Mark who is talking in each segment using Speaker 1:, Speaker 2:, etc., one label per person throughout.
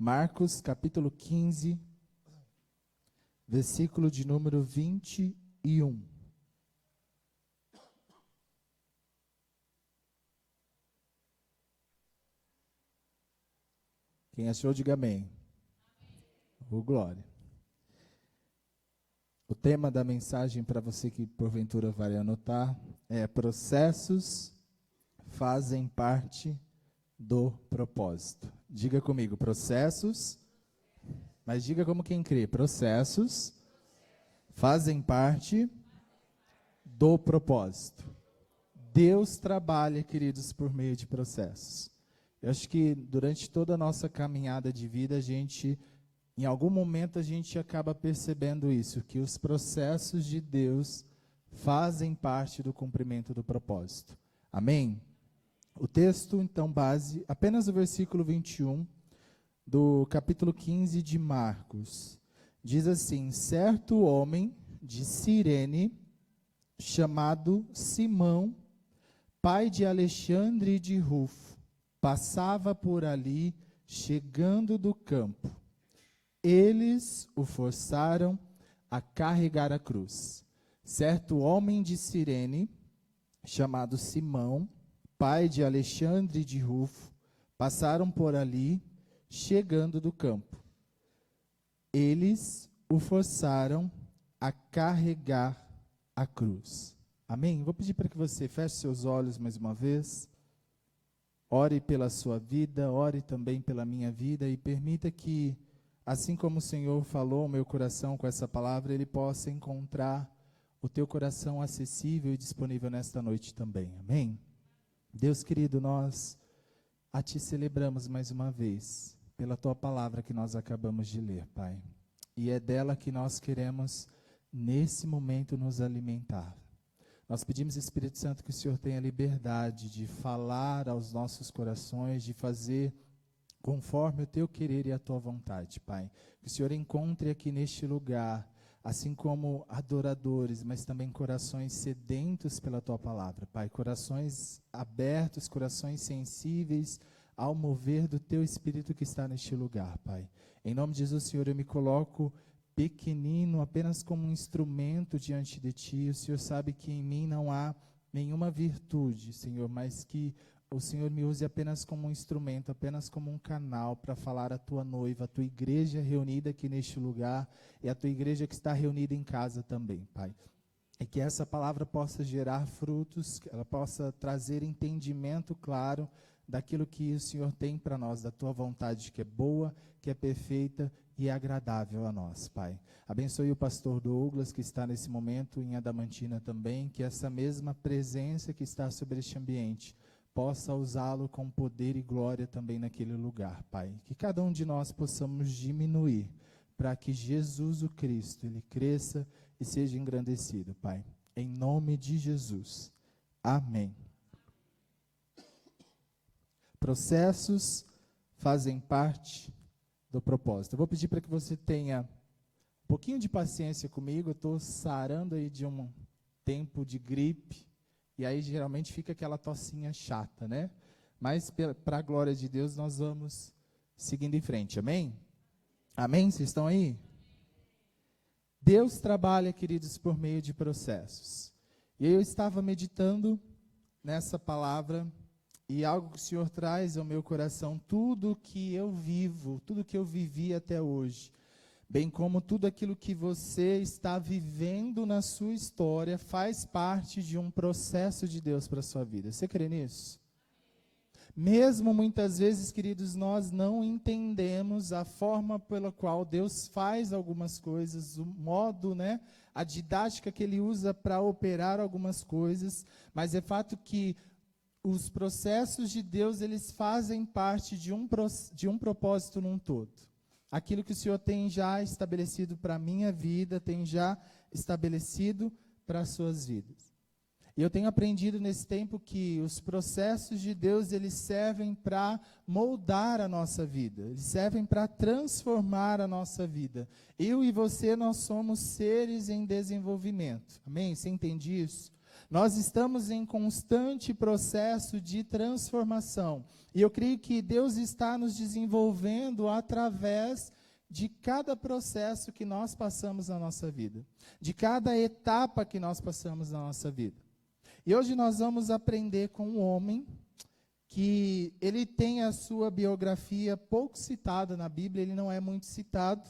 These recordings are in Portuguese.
Speaker 1: Marcos, capítulo 15, versículo de número 21. Quem achou, diga amém. Ô, glória. O tema da mensagem, para você que porventura vai anotar, é: processos fazem parte do propósito. Diga comigo, processos, mas diga como quem crê: processos fazem parte do propósito. Deus trabalha, queridos, por meio de processos. Eu acho que durante toda a nossa caminhada de vida, em algum momento a gente acaba percebendo isso, que os processos de Deus fazem parte do cumprimento do propósito. Amém? O texto, então, base, apenas o versículo 21 do capítulo 15 de Marcos. Diz assim: certo homem de Cirene, chamado Simão, pai de Alexandre e de Rufo, passava por ali, chegando do campo. Eles o forçaram a carregar a cruz. Certo homem de Cirene, chamado Simão, pai de Alexandre e de Rufo, passaram por ali, chegando do campo. Eles o forçaram a carregar a cruz. Amém? Vou pedir para que você feche seus olhos mais uma vez. Ore pela sua vida, ore também pela minha vida e permita que, assim como o Senhor falou ao meu coração com essa palavra, Ele possa encontrar o teu coração acessível e disponível nesta noite também. Amém? Deus querido, nós a Ti celebramos mais uma vez, pela Tua palavra que nós acabamos de ler, Pai. E é dela que nós queremos, nesse momento, nos alimentar. Nós pedimos, Espírito Santo, que o Senhor tenha liberdade de falar aos nossos corações, de fazer conforme o Teu querer e a Tua vontade, Pai. Que o Senhor encontre aqui neste lugar, assim como adoradores, mas também corações sedentos pela Tua palavra, Pai. Corações abertos, corações sensíveis ao mover do Teu Espírito que está neste lugar, Pai. Em nome de Jesus, Senhor, eu me coloco pequenino, apenas como um instrumento diante de Ti. O Senhor sabe que em mim não há nenhuma virtude, Senhor, mas que o Senhor me use apenas como um instrumento, apenas como um canal para falar à Tua noiva, a Tua igreja reunida aqui neste lugar e a Tua igreja que está reunida em casa também, Pai. E que essa palavra possa gerar frutos, que ela possa trazer entendimento claro daquilo que o Senhor tem para nós, da Tua vontade que é boa, que é perfeita e é agradável a nós, Pai. Abençoe o pastor Douglas, que está nesse momento em Adamantina também, que essa mesma presença que está sobre este ambiente possa usá-lo com poder e glória também naquele lugar, Pai. Que cada um de nós possamos diminuir, para que Jesus o Cristo, Ele cresça e seja engrandecido, Pai. Em nome de Jesus. Amém. Processos fazem parte do propósito. Eu vou pedir para que você tenha um pouquinho de paciência comigo. Eu estou sarando aí de um tempo de gripe, e aí geralmente fica aquela tossinha chata, né? Mas para a glória de Deus nós vamos seguindo em frente, amém? Amém? Vocês estão aí? Deus trabalha, queridos, por meio de processos. E eu estava meditando nessa palavra, e algo que o Senhor traz ao meu coração: tudo que eu vivo, tudo que eu vivi até hoje, bem como tudo aquilo que você está vivendo na sua história, faz parte de um processo de Deus para a sua vida. Você crê nisso? Mesmo muitas vezes, queridos, nós não entendemos a forma pela qual Deus faz algumas coisas, o modo, né, a didática que Ele usa para operar algumas coisas, mas é fato que os processos de Deus, eles fazem parte de um propósito num todo. Aquilo que o Senhor tem já estabelecido para a minha vida, tem já estabelecido para as suas vidas. E eu tenho aprendido nesse tempo que os processos de Deus, eles servem para moldar a nossa vida, eles servem para transformar a nossa vida. Eu e você, nós somos seres em desenvolvimento. Amém? Você entende isso? Nós estamos em constante processo de transformação. E eu creio que Deus está nos desenvolvendo através de cada processo que nós passamos na nossa vida, de cada etapa que nós passamos na nossa vida. E hoje nós vamos aprender com um homem que ele tem a sua biografia pouco citada na Bíblia, ele não é muito citado,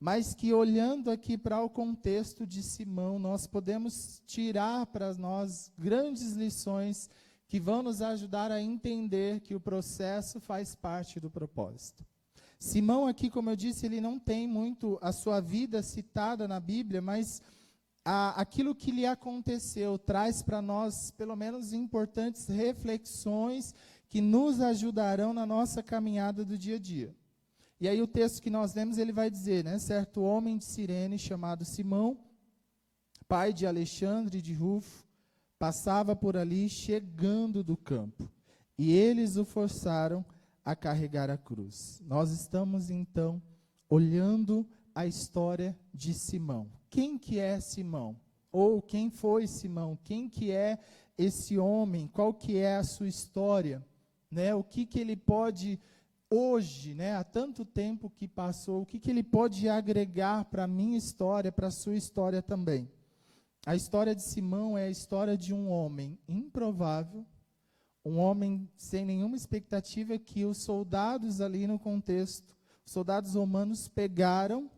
Speaker 1: mas que olhando aqui para o contexto de Simão, nós podemos tirar para nós grandes lições que vão nos ajudar a entender que o processo faz parte do propósito. Simão aqui, como eu disse, ele não tem muito a sua vida citada na Bíblia, mas aquilo que lhe aconteceu traz para nós, pelo menos, importantes reflexões que nos ajudarão na nossa caminhada do dia a dia. E aí o texto que nós lemos, ele vai dizer, né, certo homem de Cirene, chamado Simão, pai de Alexandre e de Rufo, passava por ali chegando do campo, e eles o forçaram a carregar a cruz. Nós estamos, então, olhando a história de Simão. Quem que é Simão? Ou quem foi Simão? Quem que é esse homem? Qual que é a sua história? Né? O que ele pode, hoje, né, há tanto tempo que passou, o que ele pode agregar para a minha história, para a sua história também? A história de Simão é a história de um homem improvável, um homem sem nenhuma expectativa, que os soldados ali no contexto, os soldados romanos pegaram,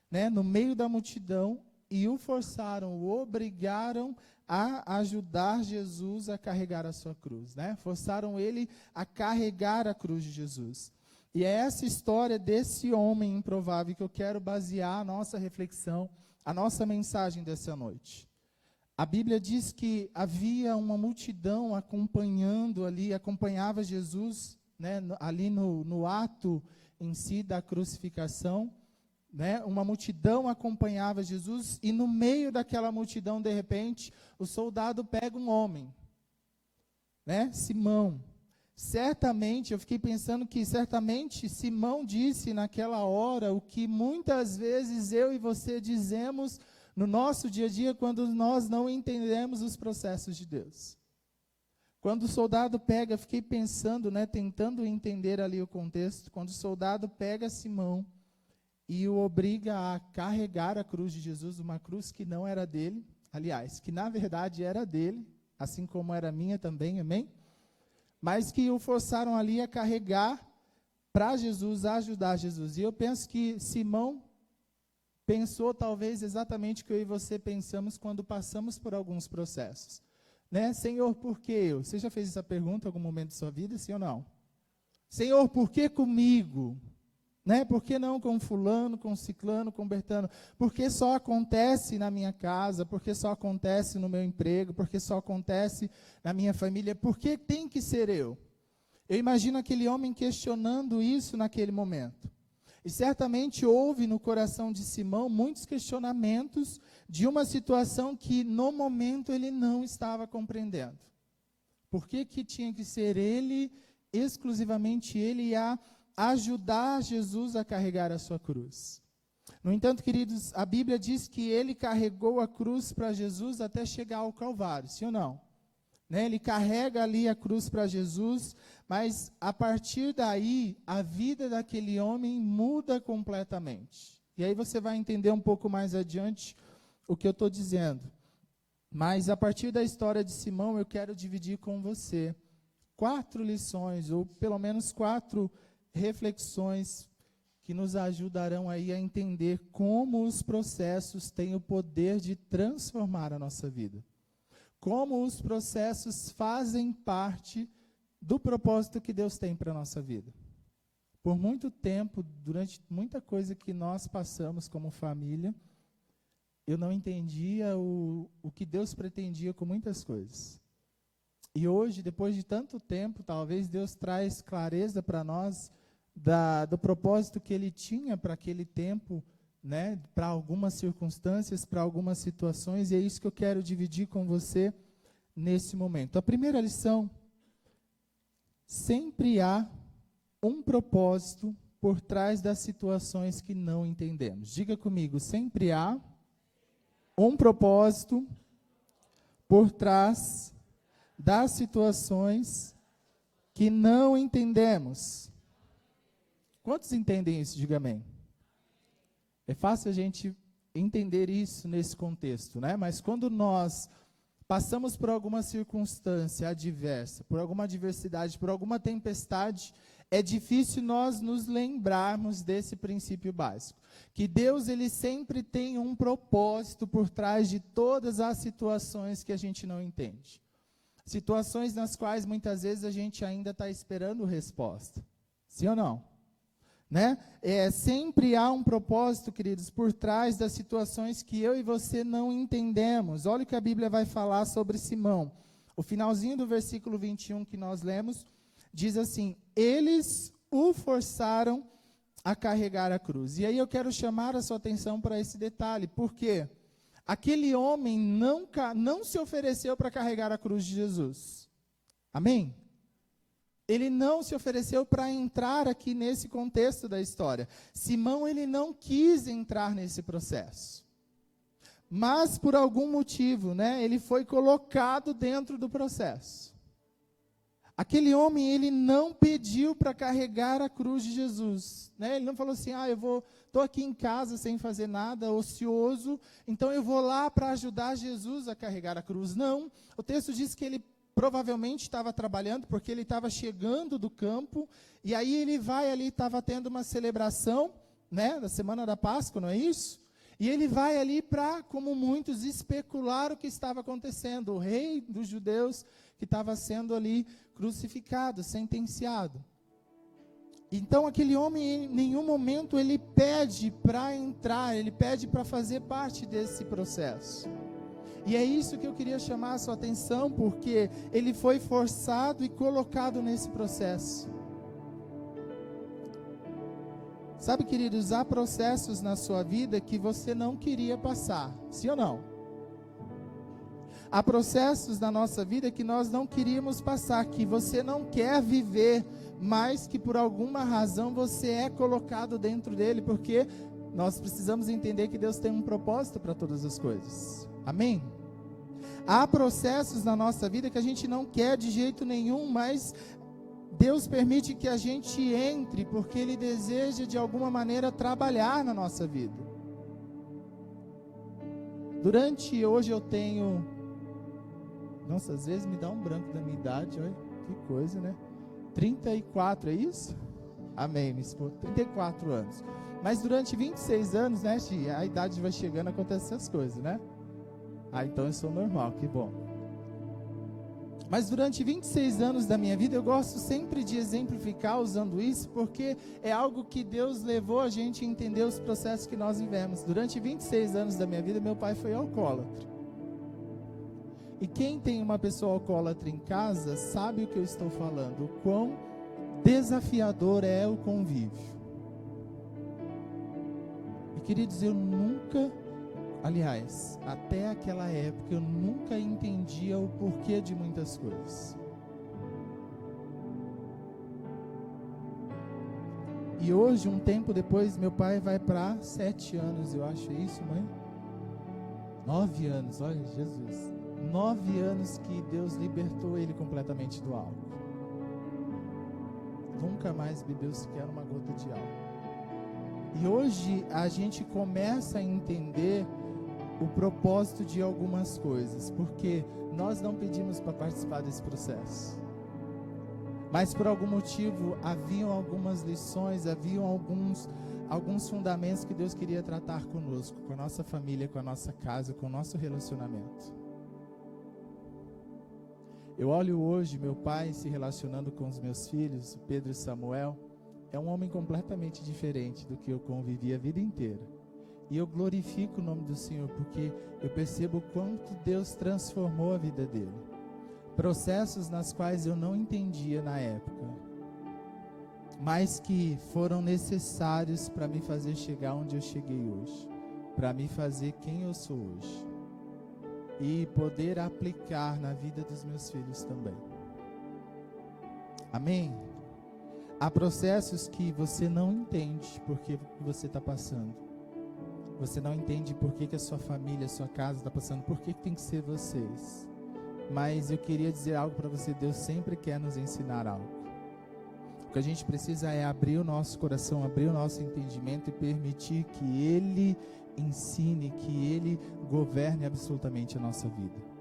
Speaker 1: né, no meio da multidão e o forçaram, o obrigaram a ajudar Jesus a carregar a sua cruz, né? Forçaram ele a carregar a cruz de Jesus. E é essa história desse homem improvável que eu quero basear a nossa reflexão, a nossa mensagem dessa noite. A Bíblia diz que havia uma multidão acompanhando ali, acompanhava Jesus, né, ali no ato em si da crucificação, né, uma multidão acompanhava Jesus, e no meio daquela multidão, de repente, o soldado pega um homem, né, Simão. Certamente, eu fiquei pensando que certamente Simão disse naquela hora o que muitas vezes eu e você dizemos no nosso dia a dia, quando nós não entendemos os processos de Deus. Quando o soldado pega, fiquei pensando, né, tentando entender ali o contexto, quando o soldado pega Simão e o obriga a carregar a cruz de Jesus, uma cruz que não era dele, aliás, que na verdade era dele, assim como era minha também, amém? Mas que o forçaram ali a carregar para Jesus, a ajudar Jesus. E eu penso que Simão pensou talvez exatamente o que eu e você pensamos quando passamos por alguns processos. Né? Senhor, por que eu? Você já fez essa pergunta em algum momento da sua vida, sim ou não? Senhor, por que comigo? Né? Por que não com fulano, com ciclano, com bertano? Por que só acontece na minha casa? Por que só acontece no meu emprego? Por que só acontece na minha família? Por que tem que ser eu? Eu imagino aquele homem questionando isso naquele momento. E certamente houve no coração de Simão muitos questionamentos de uma situação que no momento ele não estava compreendendo. Por que tinha que ser ele, exclusivamente ele, a ajudar Jesus a carregar a sua cruz? No entanto, queridos, a Bíblia diz que ele carregou a cruz para Jesus até chegar ao Calvário, sim ou não? Né? Ele carrega ali a cruz para Jesus, mas a partir daí, a vida daquele homem muda completamente. E aí você vai entender um pouco mais adiante o que eu estou dizendo. Mas a partir da história de Simão, eu quero dividir com você 4 lições, ou pelo menos 4 reflexões que nos ajudarão aí a entender como os processos têm o poder de transformar a nossa vida. Como os processos fazem parte do propósito que Deus tem para a nossa vida. Por muito tempo, durante muita coisa que nós passamos como família, eu não entendia o que Deus pretendia com muitas coisas. E hoje, depois de tanto tempo, talvez Deus traz clareza para nós do propósito que Ele tinha para aquele tempo, né, para algumas circunstâncias, para algumas situações, e é isso que eu quero dividir com você nesse momento. A primeira lição: sempre há um propósito por trás das situações que não entendemos. Diga comigo, sempre há um propósito por trás das situações que não entendemos. Quantos entendem isso? Diga amém. É fácil a gente entender isso nesse contexto, né? Mas quando nós passamos por alguma circunstância adversa, por alguma adversidade, por alguma tempestade, é difícil nós nos lembrarmos desse princípio básico. Que Deus, ele sempre tem um propósito por trás de todas as situações que a gente não entende. Situações nas quais muitas vezes a gente ainda está esperando resposta. Sim ou não? Né? Sempre há um propósito, queridos, por trás das situações que eu e você não entendemos. Olha o que a Bíblia vai falar sobre Simão. O finalzinho do versículo 21 que nós lemos, diz assim: eles o forçaram a carregar a cruz. E aí eu quero chamar a sua atenção para esse detalhe, porque aquele homem não se ofereceu para carregar a cruz de Jesus. Amém? Ele não se ofereceu para entrar aqui nesse contexto da história. Simão, ele não quis entrar nesse processo. Mas, por algum motivo, né, ele foi colocado dentro do processo. Aquele homem, ele não pediu para carregar a cruz de Jesus. Né? Ele não falou assim, estou aqui em casa sem fazer nada, ocioso, então eu vou lá para ajudar Jesus a carregar a cruz. Não, o texto diz que ele provavelmente estava trabalhando, porque ele estava chegando do campo, e aí ele vai ali, estava tendo uma celebração, né, da semana da Páscoa, não é isso? E ele vai ali para, como muitos, especular o que estava acontecendo, o rei dos judeus que estava sendo ali crucificado, sentenciado. Então aquele homem, em nenhum momento, ele pede para entrar, ele pede para fazer parte desse processo. E é isso que eu queria chamar a sua atenção, porque ele foi forçado e colocado nesse processo. Sabe, queridos, há processos na sua vida que você não queria passar, sim ou não? Há processos na nossa vida que nós não queríamos passar, que você não quer viver, mas que por alguma razão você é colocado dentro dele, porque nós precisamos entender que Deus tem um propósito para todas as coisas. Amém? Há processos na nossa vida que a gente não quer de jeito nenhum, mas Deus permite que a gente entre, porque Ele deseja de alguma maneira trabalhar na nossa vida. Hoje eu tenho, nossa, às vezes me dá um branco da minha idade, olha, que coisa, né? 34, é isso? Amém, minha esposa, 34 anos. Mas durante 26 anos, né, a idade vai chegando, acontecem essas coisas, né? Então eu sou normal, que bom. Mas durante 26 anos da minha vida, eu gosto sempre de exemplificar usando isso, porque é algo que Deus levou a gente a entender os processos que nós vivemos. Durante 26 anos da minha vida, meu pai foi alcoólatra. E quem tem uma pessoa alcoólatra em casa, sabe o que eu estou falando, o quão desafiador é o convívio. E queridos, até aquela época, eu nunca entendia o porquê de muitas coisas. E hoje, um tempo depois, meu pai vai para 7 anos, eu acho isso, mãe? 9 anos, olha, Jesus. 9 anos que Deus libertou ele completamente do álcool. Nunca mais bebeu sequer uma gota de álcool. E hoje a gente começa a entender o propósito de algumas coisas, porque nós não pedimos para participar desse processo, mas por algum motivo haviam algumas lições, haviam alguns fundamentos que Deus queria tratar conosco, com a nossa família, com a nossa casa, com o nosso relacionamento. Eu olho hoje meu pai se relacionando com os meus filhos, o Pedro e Samuel, é um homem completamente diferente do que eu convivi a vida inteira. E eu glorifico o nome do Senhor, porque eu percebo o quanto Deus transformou a vida dele. Processos nas quais eu não entendia na época, mas que foram necessários para me fazer chegar onde eu cheguei hoje, para me fazer quem eu sou hoje, e poder aplicar na vida dos meus filhos também. Amém? Há processos que você não entende porque você está passando. Você não entende por que a sua família, a sua casa está passando, por que tem que ser vocês. mas eu queria dizer algo para você. Deus sempre quer nos ensinar algo. O que a gente precisa é abrir o nosso coração, abrir o nosso entendimento e permitir que Ele ensine, que Ele governe absolutamente a nossa vida.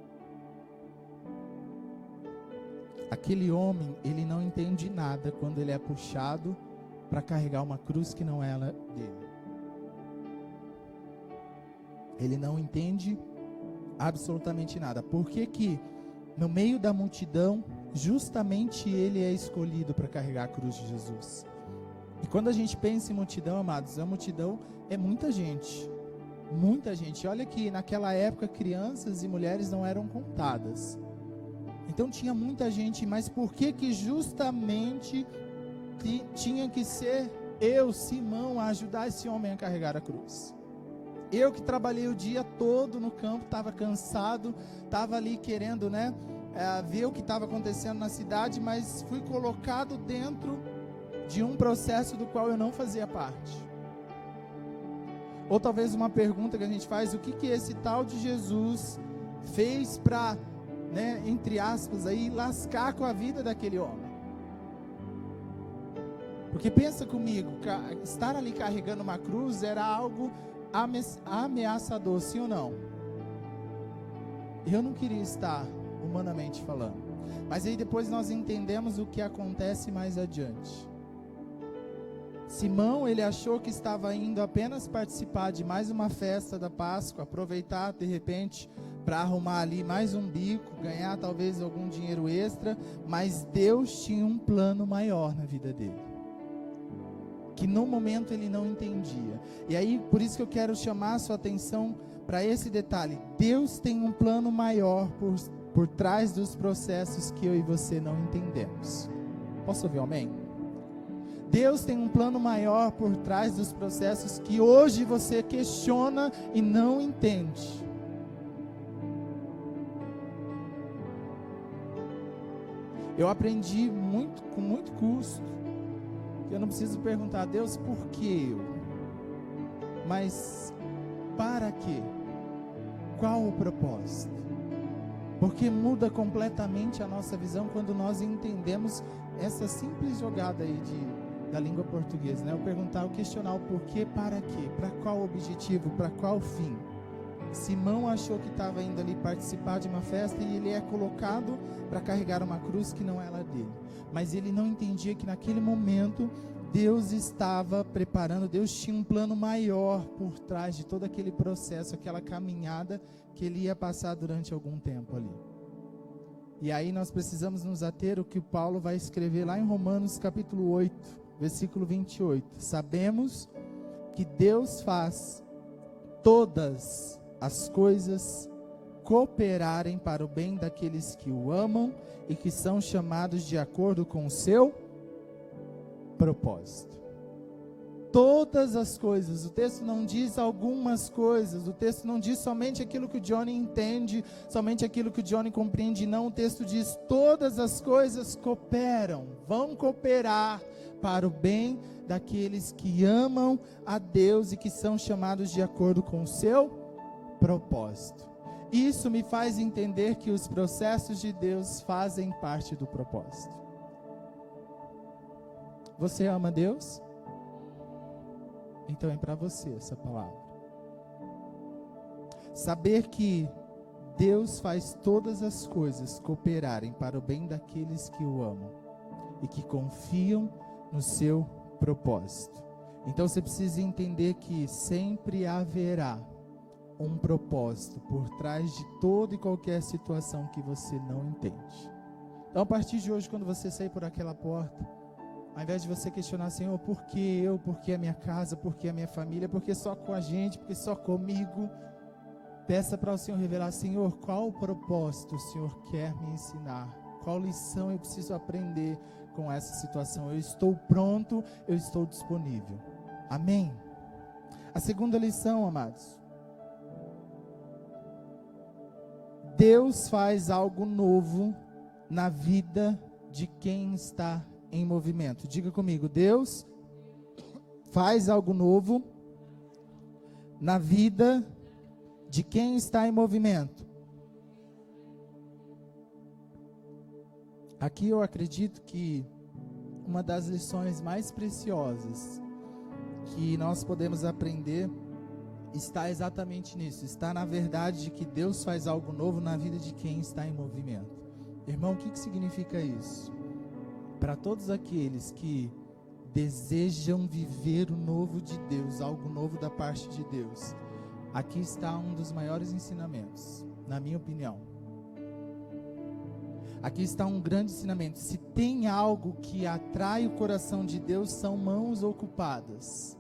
Speaker 1: Aquele homem, ele não entende nada quando ele é puxado para carregar uma cruz que não é ela dele. Ele não entende absolutamente nada. Por que que no meio da multidão, justamente ele é escolhido para carregar a cruz de Jesus? E quando a gente pensa em multidão, amados, a multidão é muita gente. Muita gente. Olha que naquela época crianças e mulheres não eram contadas. Então tinha muita gente, mas por que que justamente tinha que ser eu, Simão, a ajudar esse homem a carregar a cruz? Eu que trabalhei o dia todo no campo, estava cansado, estava ali querendo, ver o que estava acontecendo na cidade, mas fui colocado dentro de um processo do qual eu não fazia parte. Ou talvez uma pergunta que a gente faz: o que esse tal de Jesus fez para, entre aspas, aí, lascar com a vida daquele homem? Porque pensa comigo, estar ali carregando uma cruz era algo ameaçador, sim ou não? Eu não queria estar, humanamente falando. Mas aí depois nós entendemos o que acontece mais adiante. Simão, ele achou que estava indo apenas participar de mais uma festa da Páscoa, aproveitar de repente para arrumar ali mais um bico, ganhar talvez algum dinheiro extra, mas Deus tinha um plano maior na vida dele, que no momento ele não entendia. E aí, por isso que eu quero chamar a sua atenção para esse detalhe. Deus tem um plano maior por trás dos processos que eu e você não entendemos. Posso ouvir um amém? Deus tem um plano maior por trás dos processos que hoje você questiona e não entende. Eu aprendi com muito custo. Eu não preciso perguntar a Deus por que eu, mas para quê? Qual o propósito? Porque muda completamente a nossa visão quando nós entendemos essa simples jogada aí da língua portuguesa, Eu perguntar, eu questionar o porquê, para quê? Para qual objetivo? Para qual fim? Simão achou que estava indo ali participar de uma festa e ele é colocado para carregar uma cruz que não era dele. Mas ele não entendia que naquele momento Deus estava preparando, Deus tinha um plano maior por trás de todo aquele processo, aquela caminhada que ele ia passar durante algum tempo ali. E aí nós precisamos nos ater ao que Paulo vai escrever lá em Romanos capítulo 8, versículo 28. Sabemos que Deus faz todas as coisas cooperarem para o bem daqueles que o amam e que são chamados de acordo com o seu propósito. Todas as coisas, o texto não diz algumas coisas, o texto não diz somente aquilo que o Johnny entende, somente aquilo que o Johnny compreende, não, o texto diz todas as coisas cooperam, vão cooperar para o bem daqueles que amam a Deus e que são chamados de acordo com o seu propósito. Isso me faz entender que os processos de Deus fazem parte do propósito. Você ama Deus? Então é para você essa palavra. Saber que Deus faz todas as coisas cooperarem para o bem daqueles que o amam e que confiam no seu propósito. Então você precisa entender que sempre haverá um propósito por trás de toda e qualquer situação que você não entende. Então a partir de hoje, quando você sair por aquela porta, ao invés de você questionar, Senhor, por que eu, por que a minha casa, por que a minha família, por que só com a gente, por que só comigo, peça para o Senhor revelar, Senhor, qual o propósito o Senhor quer me ensinar, qual lição eu preciso aprender com essa situação. Eu estou pronto, eu estou disponível. Amém? A segunda lição, amados, Deus faz algo novo na vida de quem está em movimento. Diga comigo, Deus faz algo novo na vida de quem está em movimento. Aqui eu acredito que uma das lições mais preciosas que nós podemos aprender está exatamente nisso. Está na verdade de que Deus faz algo novo na vida de quem está em movimento. Irmão, o que significa isso? Para todos aqueles que desejam viver o novo de Deus, algo novo da parte de Deus, aqui está um dos maiores ensinamentos, na minha opinião. Aqui está um grande ensinamento. Se tem algo que atrai o coração de Deus, são mãos ocupadas.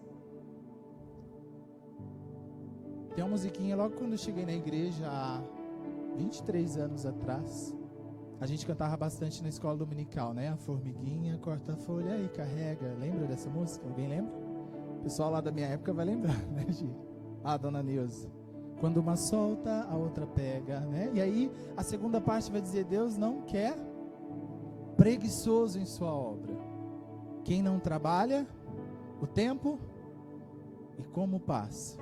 Speaker 1: Tem uma musiquinha, logo quando eu cheguei na igreja, há 23 anos atrás, a gente cantava bastante na escola dominical, né? A formiguinha corta a folha e carrega. Lembra dessa música? Alguém lembra? O pessoal lá da minha época vai lembrar, né, Gi? Ah, dona Neuza. Quando uma solta, a outra pega, né? E aí, a segunda parte vai dizer, Deus não quer preguiçoso em sua obra. Quem não trabalha, o tempo e como passa.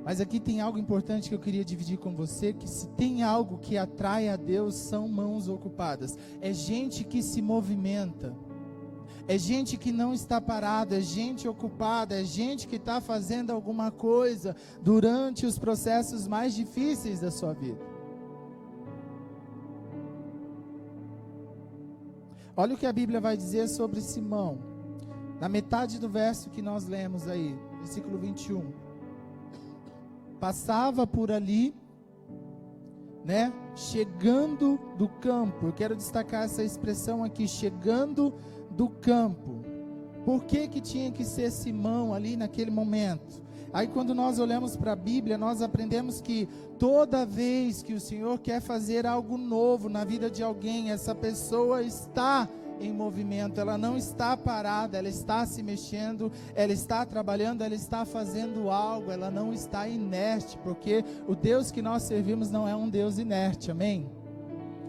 Speaker 1: Mas aqui tem algo importante que eu queria dividir com você, que se tem algo que atrai a Deus, são mãos ocupadas. É gente que se movimenta. É gente que não está parada, é gente ocupada, é gente que está fazendo alguma coisa durante os processos mais difíceis da sua vida. Olha o que a Bíblia vai dizer sobre Simão. Na metade do verso que nós lemos aí, versículo 21. Passava por ali, né? Chegando do campo. Eu quero destacar essa expressão aqui, chegando do campo. Por que tinha que ser Simão ali naquele momento? Aí quando nós olhamos para a Bíblia, nós aprendemos que toda vez que o Senhor quer fazer algo novo na vida de alguém, essa pessoa está em movimento, ela não está parada, ela está se mexendo, ela está trabalhando, ela está fazendo algo, ela não está inerte, porque o Deus que nós servimos não é um Deus inerte, amém?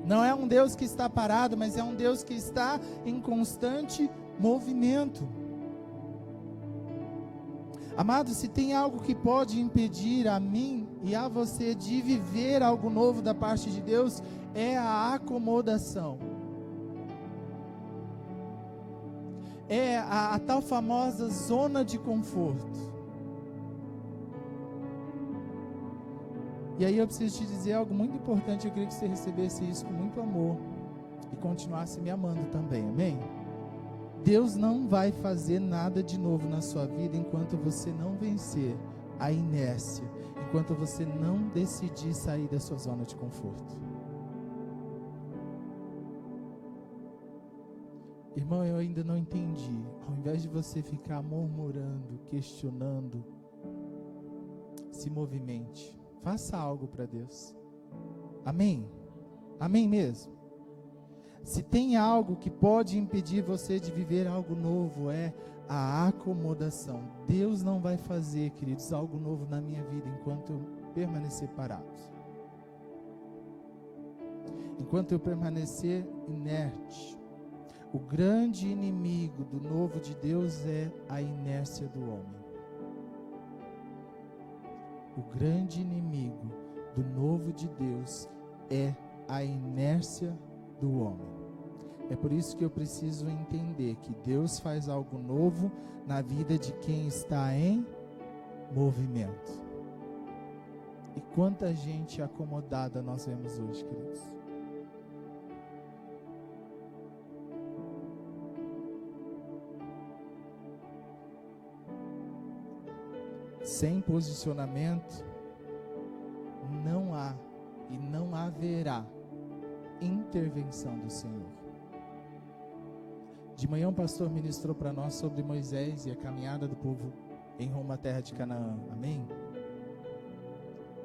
Speaker 1: Não é um Deus que está parado, mas é um Deus que está em constante movimento. Amado, se tem algo que pode impedir a mim e a você de viver algo novo da parte de Deus, é a acomodação. É a tal famosa zona de conforto. E aí eu preciso te dizer algo muito importante. Eu queria que você recebesse isso com muito amor e continuasse me amando também, amém? Deus não vai fazer nada de novo na sua vida enquanto você não vencer a inércia, enquanto você não decidir sair da sua zona de conforto. Irmão, eu ainda não entendi. Ao invés de você ficar murmurando, questionando, se movimente. Faça algo para Deus. Amém? Amém mesmo? Se tem algo que pode impedir você de viver algo novo, é a acomodação. Deus não vai fazer, queridos, algo novo na minha vida enquanto eu permanecer parado. Enquanto eu permanecer inerte. O grande inimigo do novo de Deus é a inércia do homem. O grande inimigo do novo de Deus é a inércia do homem. É por isso que eu preciso entender que Deus faz algo novo na vida de quem está em movimento. E quanta gente acomodada nós vemos hoje, queridos. Sem posicionamento, não há e não haverá intervenção do Senhor. De manhã o pastor ministrou para nós sobre Moisés e a caminhada do povo em rumo à terra de Canaã, amém?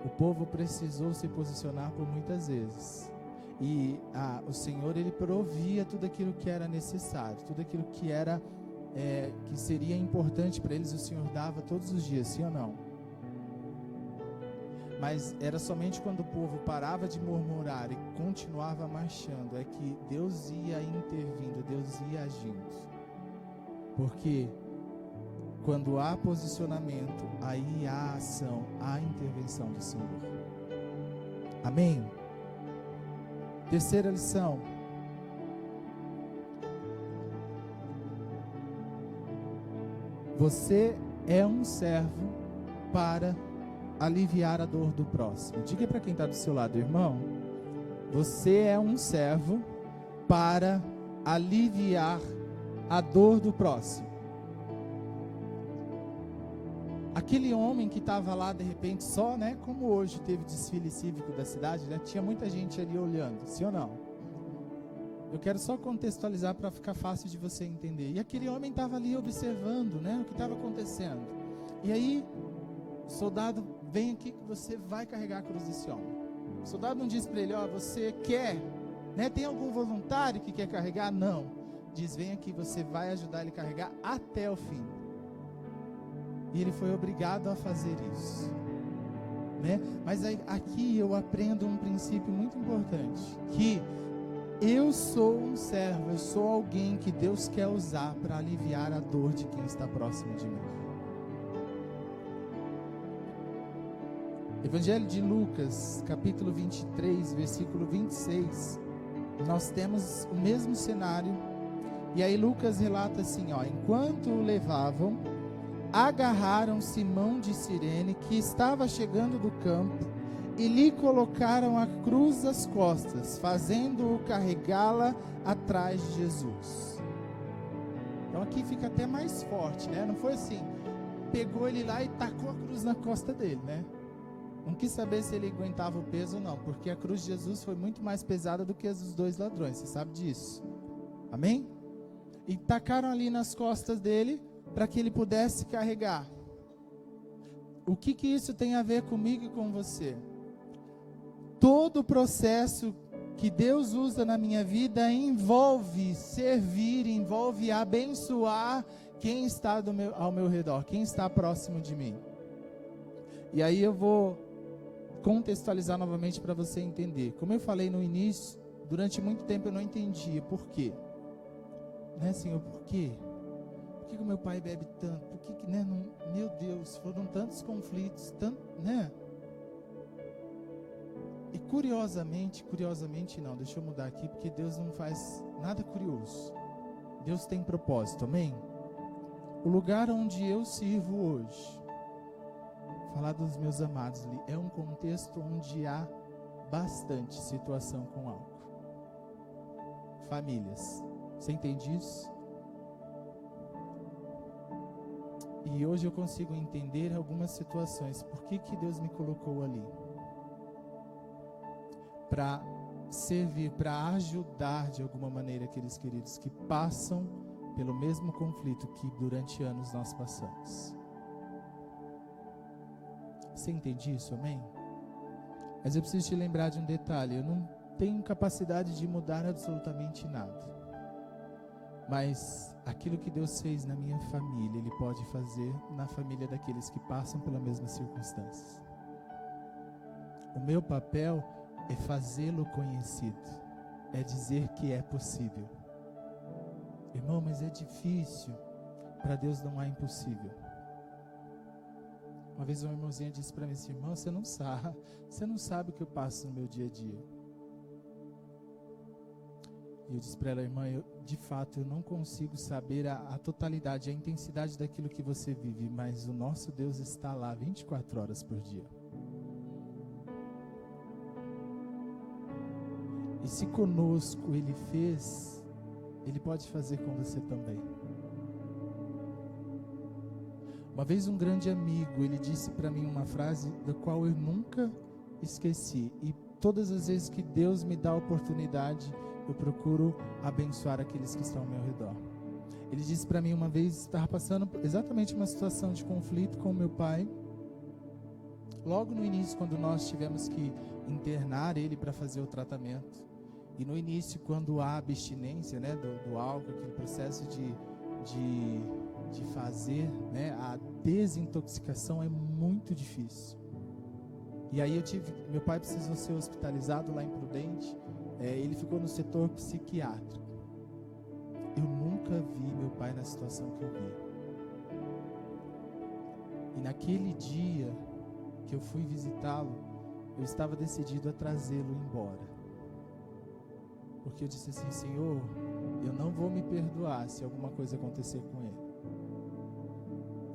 Speaker 1: O povo precisou se posicionar por muitas vezes, e o Senhor, Ele provia tudo aquilo que era necessário, tudo aquilo que era que seria importante para eles, o Senhor dava todos os dias, sim ou não? Mas era somente quando o povo parava de murmurar e continuava marchando, é que Deus ia intervindo, Deus ia agindo. Porque quando há posicionamento, aí há ação, há intervenção do Senhor. Amém? Terceira lição. Você é um servo para aliviar a dor do próximo. Diga para quem está do seu lado, irmão. Você é um servo para aliviar a dor do próximo. Aquele homem que estava lá de repente só, né? Como hoje teve desfile cívico da cidade, né? Tinha muita gente ali olhando, sim ou não? Eu quero só contextualizar para ficar fácil de você entender. E aquele homem estava ali observando, né? O que estava acontecendo. E aí, o soldado, vem aqui que você vai carregar a cruz desse homem. O soldado não diz para ele, ó, você quer, né? Tem algum voluntário que quer carregar? Não. Diz, vem aqui, você vai ajudar ele a carregar até o fim. E ele foi obrigado a fazer isso, né? Mas aí, aqui eu aprendo um princípio muito importante, que eu sou um servo, eu sou alguém que Deus quer usar para aliviar a dor de quem está próximo de mim. Evangelho de Lucas, capítulo 23, versículo 26, nós temos o mesmo cenário, e aí Lucas relata assim, ó, enquanto o levavam, agarraram Simão de Cirene, que estava chegando do campo, e lhe colocaram a cruz às costas, fazendo-o carregá-la atrás de Jesus. Então aqui fica até mais forte, né? Não foi assim, pegou ele lá e tacou a cruz na costa dele, né? Não quis saber se ele aguentava o peso ou não, porque a cruz de Jesus foi muito mais pesada do que as dos dois ladrões, você sabe disso. Amém? E tacaram ali nas costas dele, para que ele pudesse carregar. O que isso tem a ver comigo e com você? Todo o processo que Deus usa na minha vida envolve servir, envolve abençoar quem está ao meu redor, quem está próximo de mim. E aí eu vou contextualizar novamente para você entender. Como eu falei no início, durante muito tempo eu não entendia por quê. Né, Senhor, por quê? Por que o meu pai bebe tanto? Por que né, não, meu Deus, foram tantos conflitos, né? E curiosamente não, deixa eu mudar aqui, porque Deus não faz nada curioso. Deus tem propósito, amém? O lugar onde eu sirvo hoje, falar dos meus amados ali, é um contexto onde há bastante situação com álcool. Famílias, você entende isso? E hoje eu consigo entender algumas situações. Por que Deus me colocou ali? Para servir, para ajudar de alguma maneira aqueles queridos que passam pelo mesmo conflito que durante anos nós passamos. Você entende isso, amém? Mas eu preciso te lembrar de um detalhe. Eu não tenho capacidade de mudar absolutamente nada. Mas aquilo que Deus fez na minha família, Ele pode fazer na família daqueles que passam pelas mesmas circunstâncias. O meu papel é fazê-lo conhecido, é dizer que é possível. Irmão, mas é difícil. Para Deus não há impossível. Uma vez uma irmãzinha disse para mim assim, irmão, você não sabe o que eu passo no meu dia a dia. E eu disse para ela, irmã, de fato eu não consigo saber a totalidade, a intensidade daquilo que você vive, mas o nosso Deus está lá 24 horas por dia. E se conosco Ele fez, Ele pode fazer com você também. Uma vez um grande amigo, ele disse para mim uma frase da qual eu nunca esqueci. E todas as vezes que Deus me dá a oportunidade, eu procuro abençoar aqueles que estão ao meu redor. Ele disse para mim uma vez, estava passando exatamente uma situação de conflito com meu pai. Logo no início, quando nós tivemos que internar ele para fazer o tratamento. E no início, quando há abstinência, né, do álcool, aquele processo de fazer, né, a desintoxicação é muito difícil. E aí meu pai precisou ser hospitalizado lá em Prudente. Ele ficou no setor psiquiátrico. Eu nunca vi meu pai na situação que eu vi. E naquele dia que eu fui visitá-lo, eu estava decidido a trazê-lo embora. Porque eu disse assim: Senhor, eu não vou me perdoar se alguma coisa acontecer com ele.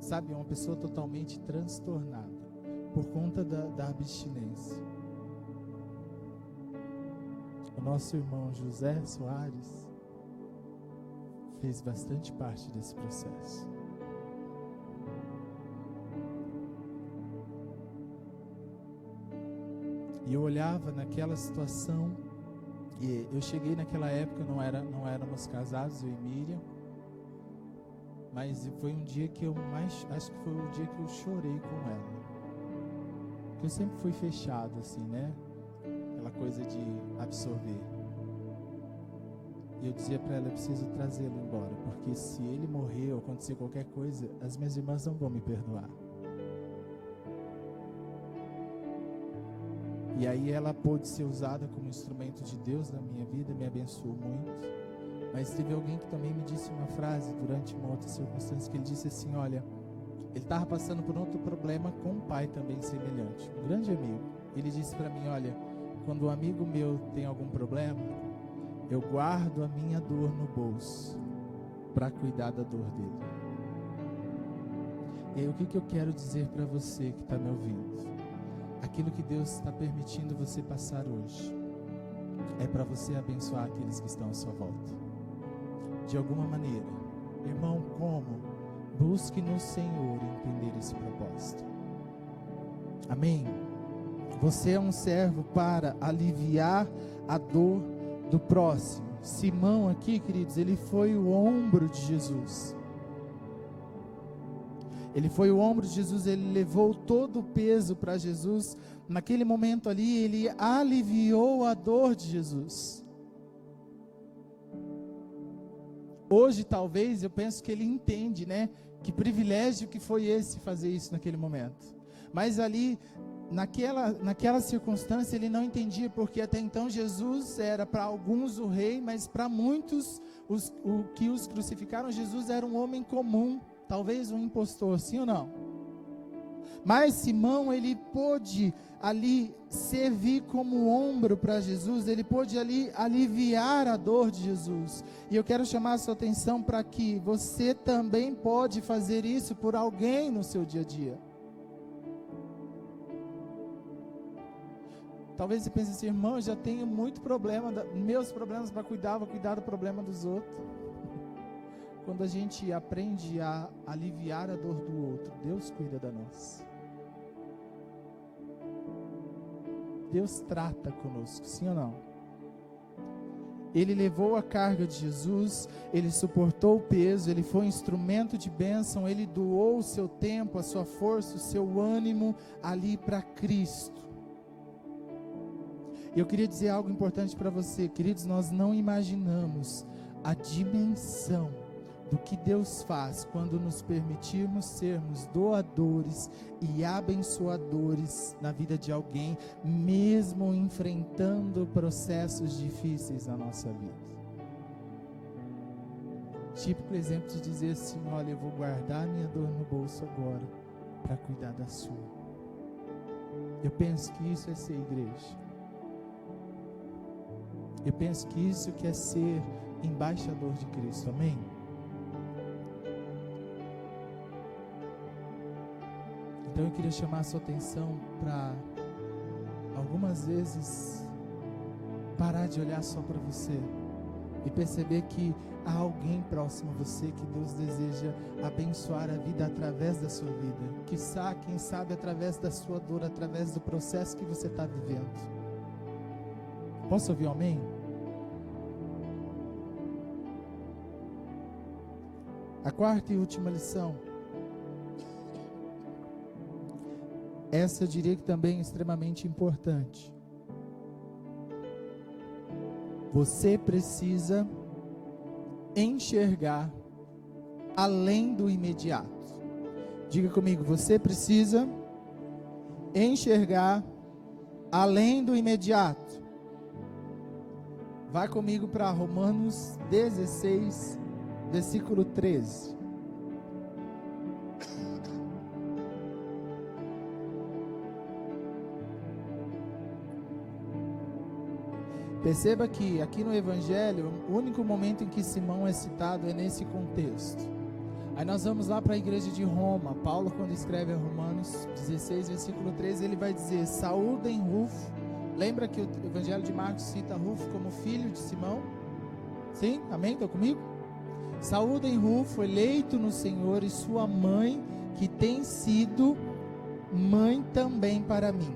Speaker 1: Sabe, uma pessoa totalmente transtornada por conta da abstinência. O nosso irmão José Soares fez bastante parte desse processo. E eu olhava naquela situação, e eu cheguei naquela época, não éramos casados, eu e Miriam, mas foi um dia que acho que foi o dia que eu chorei com ela. Porque eu sempre fui fechado assim, né? Aquela coisa de absorver. E eu dizia para ela: eu preciso trazê-lo embora, porque se ele morrer ou acontecer qualquer coisa, as minhas irmãs não vão me perdoar. E aí ela pôde ser usada como instrumento de Deus na minha vida, me abençoou muito. Mas teve alguém que também me disse uma frase durante uma outra circunstância, que ele disse assim: olha, ele estava passando por outro problema com um pai também semelhante, um grande amigo. Ele disse para mim: olha, quando um amigo meu tem algum problema, eu guardo a minha dor no bolso para cuidar da dor dele. E aí, o que eu quero dizer para você que está me ouvindo? Aquilo que Deus está permitindo você passar hoje é para você abençoar aqueles que estão à sua volta, de alguma maneira. Irmão, como? Busque no Senhor entender esse propósito. Amém? Você é um servo para aliviar a dor do próximo. Simão aqui, queridos, ele foi o ombro de Jesus. Ele foi o ombro de Jesus, ele levou todo o peso para Jesus. Naquele momento ali, ele aliviou a dor de Jesus. Hoje, talvez, eu penso que ele entende, né? Que privilégio que foi esse fazer isso naquele momento. Mas ali, naquela circunstância, ele não entendia, porque até então Jesus era para alguns o rei, mas para muitos, o que os crucificaram, Jesus era um homem comum. Talvez um impostor, sim ou não? Mas Simão, ele pôde ali servir como ombro para Jesus, ele pôde ali aliviar a dor de Jesus. E eu quero chamar a sua atenção para que você também pode fazer isso por alguém no seu dia a dia. Talvez você pense assim: irmão, eu já tenho muito problema, meus problemas para cuidar, vou cuidar do problema dos outros. Quando a gente aprende a aliviar a dor do outro, Deus cuida da nossa. Deus trata conosco, sim ou não? Ele levou a carga de Jesus, ele suportou o peso, ele foi um instrumento de bênção, ele doou o seu tempo, a sua força, o seu ânimo ali para Cristo. E eu queria dizer algo importante para você, queridos: nós não imaginamos a dimensão do que Deus faz quando nos permitirmos sermos doadores e abençoadores na vida de alguém, mesmo enfrentando processos difíceis na nossa vida. Típico exemplo de dizer assim: olha, eu vou guardar minha dor no bolso agora para cuidar da sua. Eu penso que isso é ser igreja. Eu penso que isso que é ser embaixador de Cristo. Amém? Então eu queria chamar a sua atenção para algumas vezes parar de olhar só para você e perceber que há alguém próximo a você que Deus deseja abençoar a vida através da sua vida. Quiçá, quem sabe, através da sua dor, através do processo que você está vivendo. Posso ouvir um amém? A quarta e última lição. Essa eu diria que também é extremamente importante. Você precisa enxergar além do imediato. Diga comigo: você precisa enxergar além do imediato. Vá comigo para Romanos 16, versículo 13. Perceba que aqui no Evangelho, o único momento em que Simão é citado é nesse contexto. Aí nós vamos lá para a igreja de Roma. Paulo, quando escreve a Romanos 16, versículo 13, ele vai dizer: saúdem Rufo. Lembra que o Evangelho de Marcos cita Rufo como filho de Simão? Sim? Amém? Estão comigo? Saúdem Rufo, eleito no Senhor, e sua mãe, que tem sido mãe também para mim.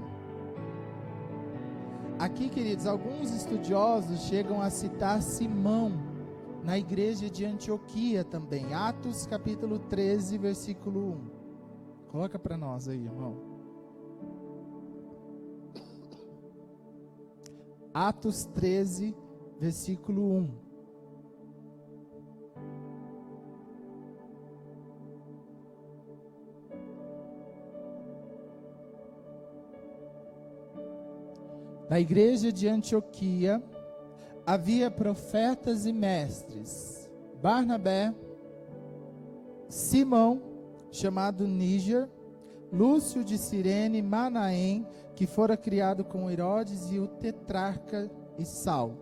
Speaker 1: Aqui, queridos, alguns estudiosos chegam a citar Simão na igreja de Antioquia também. Atos capítulo 13, versículo 1. Coloca para nós aí, irmão. Atos 13, versículo 1. Na igreja de Antioquia havia profetas e mestres: Barnabé, Simão, chamado Níger, Lúcio de Cirene, Manaém, que fora criado com Herodes, e o tetrarca e Saulo.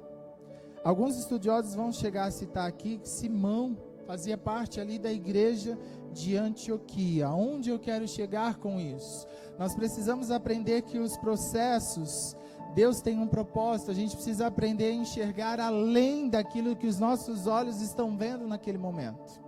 Speaker 1: Alguns estudiosos vão chegar a citar aqui que Simão fazia parte ali da igreja de Antioquia. Onde eu quero chegar com isso? Nós precisamos aprender que os processos, Deus tem um propósito. A gente precisa aprender a enxergar além daquilo que os nossos olhos estão vendo naquele momento,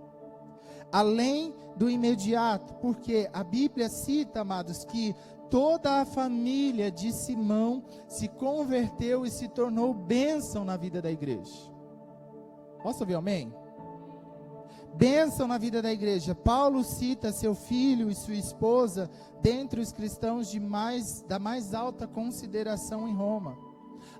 Speaker 1: além do imediato, porque a Bíblia cita, amados, que toda a família de Simão se converteu e se tornou bênção na vida da igreja. Posso ouvir amém? Bênção na vida da igreja. Paulo cita seu filho e sua esposa dentre os cristãos da mais alta consideração em Roma.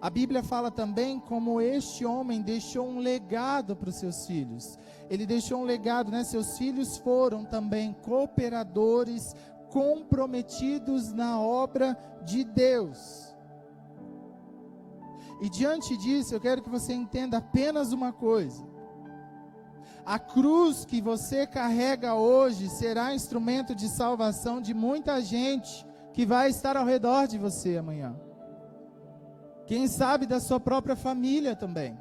Speaker 1: A Bíblia fala também como este homem deixou um legado para os seus filhos. Ele deixou um legado, né? Seus filhos foram também cooperadores, comprometidos na obra de Deus. E diante disso, eu quero que você entenda apenas uma coisa: a cruz que você carrega hoje será instrumento de salvação de muita gente que vai estar ao redor de você amanhã. Quem sabe da sua própria família também.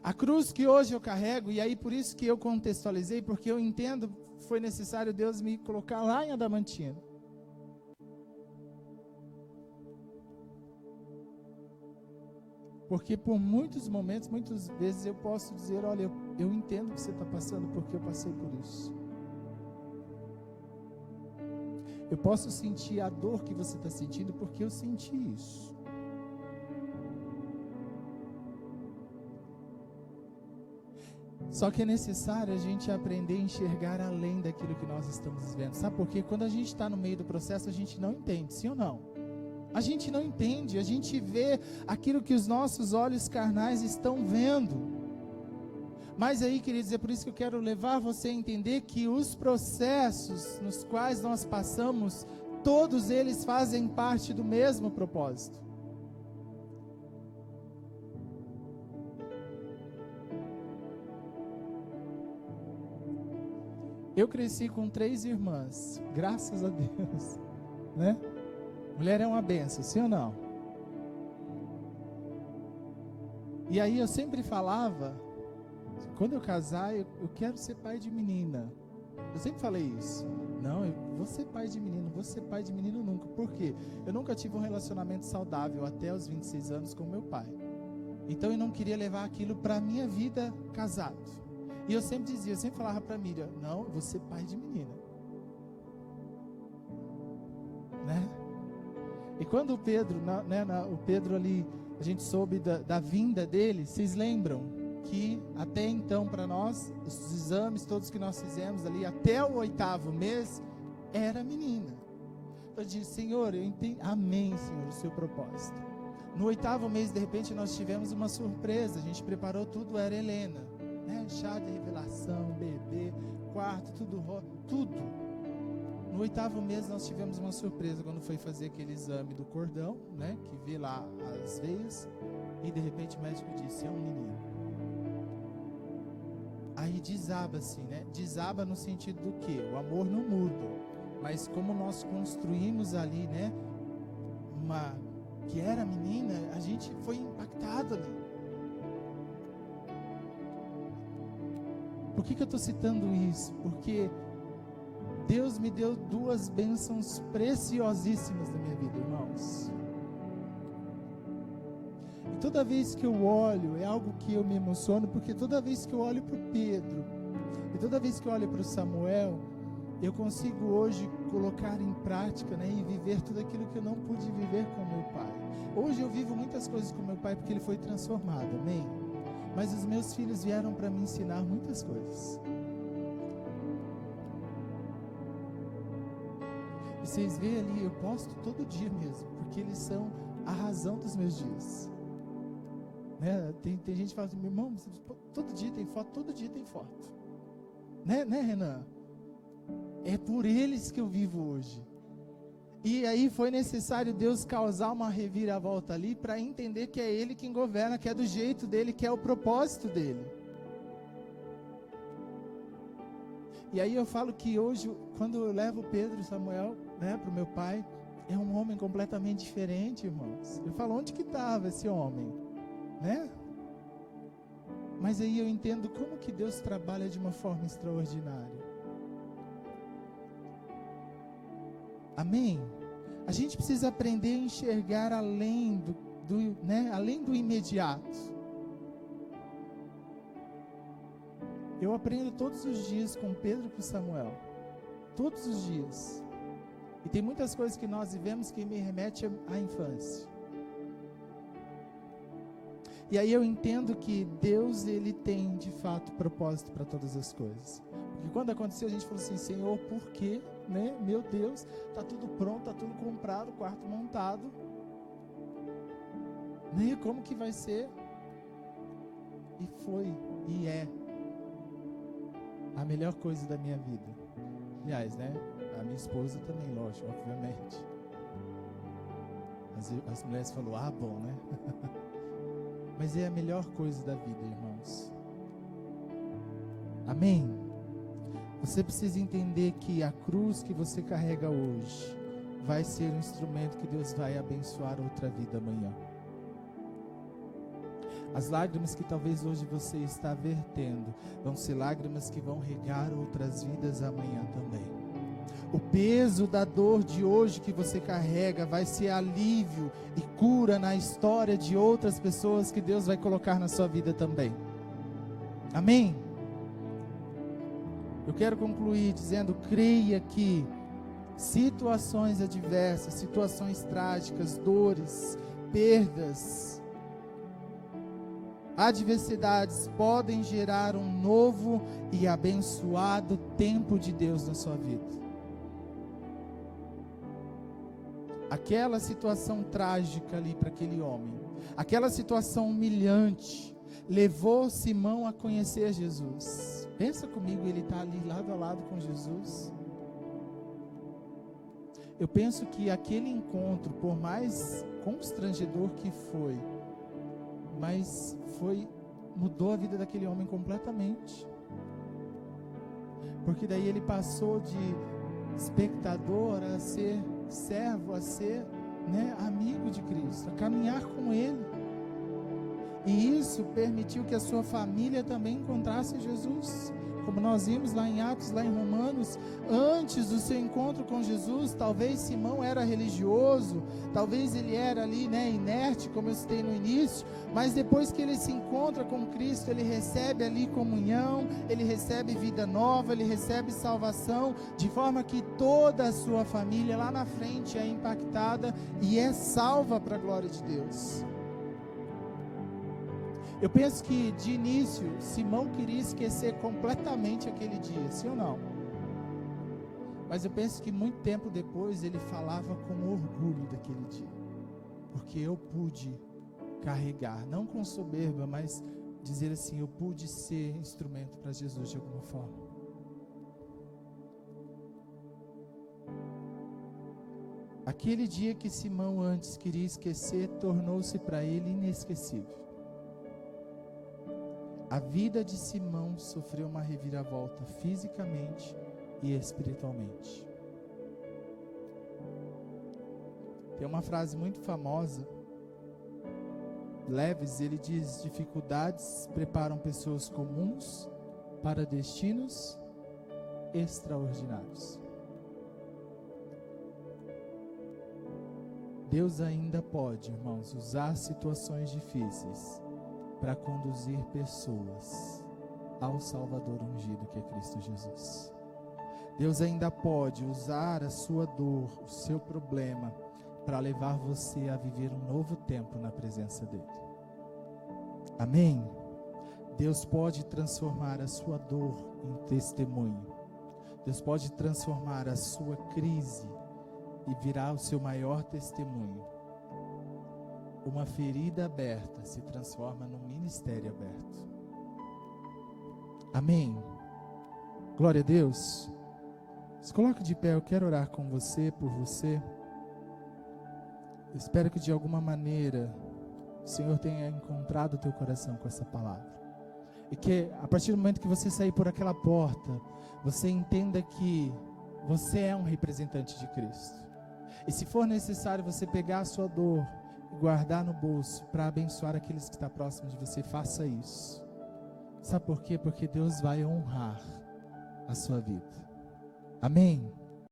Speaker 1: A cruz que hoje eu carrego, e aí por isso que eu contextualizei, porque eu entendo que foi necessário Deus me colocar lá em Adamantina. Porque por muitos momentos, muitas vezes eu posso dizer: olha, eu entendo o que você está passando, porque eu passei por isso. Eu posso sentir a dor que você está sentindo, porque eu senti isso. Só que é necessário a gente aprender a enxergar além daquilo que nós estamos vivendo. Sabe por quê? Quando a gente está no meio do processo, a gente não entende, sim ou não? A gente não entende, a gente vê aquilo que os nossos olhos carnais estão vendo. Mas aí, queridos, é por isso que eu quero levar você a entender que os processos nos quais nós passamos, todos eles fazem parte do mesmo propósito. Eu cresci com 3 irmãs, graças a Deus, né? Mulher é uma benção, sim ou não? E aí eu sempre falava, quando eu casar, eu quero ser pai de menina. Eu sempre falei isso. Não, eu vou ser pai de menino, vou ser pai de menino nunca. Por quê? Eu nunca tive um relacionamento saudável até os 26 anos com meu pai. Então eu não queria levar aquilo para a minha vida casado. E eu sempre dizia, eu sempre falava para a Miriam: não, eu vou ser pai de menina. Né? E quando o Pedro, o Pedro ali, a gente soube da vinda dele, vocês lembram que até então para nós, os exames todos que nós fizemos ali, até o 8º mês, era menina. Eu disse: Senhor, eu entendi, amém, Senhor, o seu propósito. No 8º mês, de repente, nós tivemos uma surpresa, a gente preparou tudo, era Helena, né? Chá de revelação, bebê, quarto, tudo. No 8º mês nós tivemos uma surpresa quando foi fazer aquele exame do cordão, né, que vê lá as veias, e de repente o médico disse: é um menino. Aí desaba assim, né? Desaba no sentido do quê? O amor não muda, mas como nós construímos ali, né, que era menina, a gente foi impactado ali. Por que eu estou citando isso? Porque Deus me deu 2 bênçãos preciosíssimas na minha vida, irmãos. E toda vez que eu olho, é algo que eu me emociono, porque toda vez que eu olho para o Pedro, e toda vez que eu olho para o Samuel, eu consigo hoje colocar em prática, e viver tudo aquilo que eu não pude viver com meu pai. Hoje eu vivo muitas coisas com meu pai porque ele foi transformado, amém? Mas os meus filhos vieram para me ensinar muitas coisas. E vocês veem ali, eu posto todo dia mesmo, porque eles são a razão dos meus dias. Tem gente que fala assim, meu irmão, todo dia tem foto, todo dia tem foto. Né, Renan? É por eles que eu vivo hoje. E aí foi necessário Deus causar uma reviravolta ali para entender que é Ele quem governa, que é do jeito dele, que é o propósito dele. E aí eu falo que hoje, quando eu levo Pedro e Samuel, para o meu pai, é um homem completamente diferente, irmãos. Eu falo, onde que estava esse homem? Mas aí eu entendo como que Deus trabalha de uma forma extraordinária. Amém? A gente precisa aprender a enxergar além além do imediato. Eu aprendo todos os dias com Pedro e com Samuel. Todos os dias. E tem muitas coisas que nós vivemos que me remete à infância. E aí eu entendo que Deus, Ele tem de fato propósito para todas as coisas. Porque quando aconteceu, a gente falou assim, Senhor, por quê? Meu Deus, está tudo pronto, está tudo comprado, quarto montado. Como que vai ser? E foi, e é a melhor coisa da minha vida. Aliás, a minha esposa também, lógico, obviamente. As mulheres falaram, bom, Mas é a melhor coisa da vida, irmãos. Amém? Você precisa entender que a cruz que você carrega hoje vai ser um instrumento que Deus vai abençoar outra vida amanhã. As lágrimas que talvez hoje você está vertendo vão ser lágrimas que vão regar outras vidas amanhã também. O peso da dor de hoje que você carrega vai ser alívio e cura na história de outras pessoas que Deus vai colocar na sua vida também. Amém? Eu quero concluir dizendo, creia que situações adversas, situações trágicas, dores, perdas, adversidades podem gerar um novo e abençoado tempo de Deus na sua vida. Aquela situação trágica ali para aquele homem, aquela situação humilhante, levou Simão a conhecer Jesus. Pensa comigo, ele está ali lado a lado com Jesus. Eu penso que aquele encontro, por mais constrangedor que foi, mas mudou a vida daquele homem completamente. Porque daí ele passou de espectador a ser servo, a ser amigo de Cristo, a caminhar com Ele. E isso permitiu que a sua família também encontrasse Jesus. Como nós vimos lá em Atos, lá em Romanos, antes do seu encontro com Jesus, talvez Simão era religioso, talvez ele era ali inerte, como eu citei no início, mas depois que ele se encontra com Cristo, ele recebe ali comunhão, ele recebe vida nova, ele recebe salvação, de forma que toda a sua família lá na frente é impactada e é salva para a glória de Deus. Eu penso que de início Simão queria esquecer completamente aquele dia, sim ou não? Mas eu penso que muito tempo depois ele falava com orgulho daquele dia, porque eu pude carregar, não com soberba, mas dizer assim, eu pude ser instrumento para Jesus de alguma forma. Aquele dia que Simão antes queria esquecer, tornou-se para ele inesquecível. A vida de Simão sofreu uma reviravolta fisicamente e espiritualmente. Tem uma frase muito famosa, Leves, ele diz: dificuldades preparam pessoas comuns para destinos extraordinários. Deus ainda pode, irmãos, usar situações difíceis para conduzir pessoas ao Salvador ungido, que é Cristo Jesus. Deus ainda pode usar a sua dor, o seu problema, para levar você a viver um novo tempo na presença dEle. Amém? Deus pode transformar a sua dor em testemunho. Deus pode transformar a sua crise e virar o seu maior testemunho. Uma ferida aberta se transforma num ministério aberto. Amém? Glória a Deus. Se coloque de pé, eu quero orar com você, por você. Eu espero que de alguma maneira o Senhor tenha encontrado o teu coração com essa palavra. E que a partir do momento que você sair por aquela porta, você entenda que você é um representante de Cristo. E se for necessário você pegar a sua dor e guardar no bolso para abençoar aqueles que estão próximos de você, faça isso. Sabe por quê? Porque Deus vai honrar a sua vida. Amém?